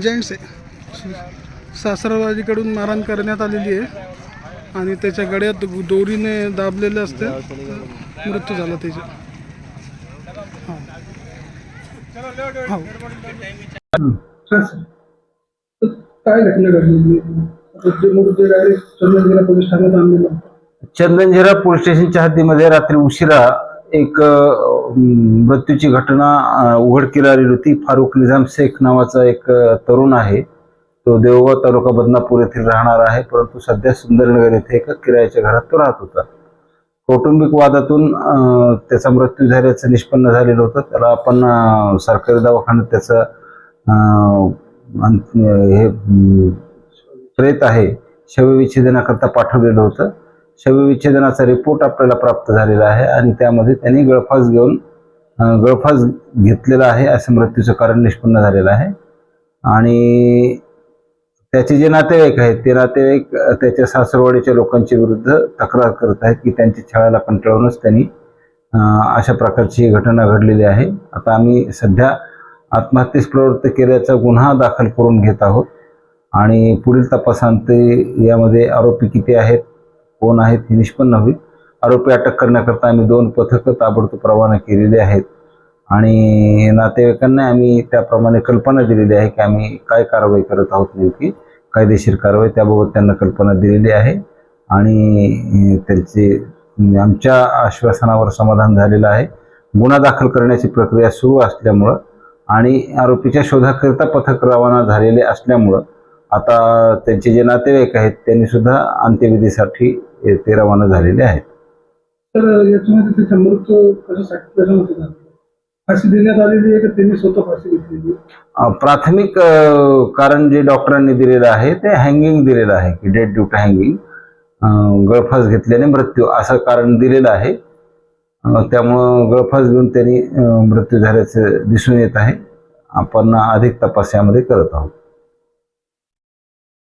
Gents सासरवाडीकडून मारहाण करण्यात आलेली आहे आणि त्याच्या गळ्यात दोरीने दाबलेले असते, मृत्यू झाला त्याचा. काय घटना घडली? चंदनझिरा पोलीस स्टेशनच्या हद्दीमध्ये रात्री उशिरा एक मृत्यूची घटना उघडकीस आलेली होती. फारुख निजाम शेख नावाचा एक तरुण आहे. तो देवगाव तालुका बदनापूर येथील राहणार आहे, परंतु सध्या सुंदरनगर येथे एका किरायाच्या घरात तो राहत होता. कौटुंबिक वादातून त्याचा मृत्यू झाल्याचं निष्पन्न झालेलं होतं. त्याला आपण सरकारी दवाखान्यात त्याचं हे प्रेत आहे शवविच्छेदनाकरता पाठवलेलं होतं. शवविच्छेदनाचा रिपोर्ट आपल्याला प्राप्त झालेला आहे आणि त्यामध्ये त्यांनी गळफास घेतलेला आहे असं मृत्यूचं कारण निष्पन्न झालेलं आहे. आणि त्याचे जे नातेवाईक आहेत ते नातेवाईक त्याच्या सासरवाडीच्या लोकांच्या विरुद्ध तक्रार करत आहेत की त्यांच्या छळाला कंटाळूनच त्यांनी अशा प्रकारची ही घटना घडलेली आहे. आता आम्ही सध्या आत्महत्येस प्रवृत्त केल्याचा गुन्हा दाखल करून घेत आहोत आणि पुढील तपासांती यामध्ये आरोपी किती आहेत, कोण आहेत हे निष्पन्न होईल. आरोपी अटक करण्याकरता आम्ही 2 पथकं ताबडतोब रवाना केलेली आहेत आणि नातेवाईकांना आम्ही त्याप्रमाणे कल्पना दिलेली आहे की आम्ही काय कारवाई करत आहोत, नेमकी कायदेशीर कारवाई त्याबाबत त्यांना कल्पना दिलेली आहे. आणि त्यांचे आमच्या आश्वासनावर समाधान झालेलं आहे. गुन्हा दाखल करण्याची प्रक्रिया सुरू असल्यामुळं आणि आरोपीच्या शोधाकरिता पथक रवाना झालेले असल्यामुळं आता त्यांचे जे नातेवाईक आहेत त्यांनी सुद्धा अंत्यविधीसाठी ते रवाना झालेले आहेत. तर याच्यामध्ये त्याचा मृत्यू कशासाठी फाशी देण्यात आलेली आहे का त्यांनी स्वतः फाशी घेतलेली? प्राथमिक कारण जे डॉक्टरांनी दिलेलं आहे ते हँगिंग दिलेलं आहे की डेथ ड्यू टू हँगिंग, गळफास घेतल्याने मृत्यू असं कारण दिलेलं आहे. त्यामुळं गळफास घेऊन त्यांनी मृत्यू झाल्याचं दिसून येत आहे. आपण अधिक तपास यामध्ये करत आहोत.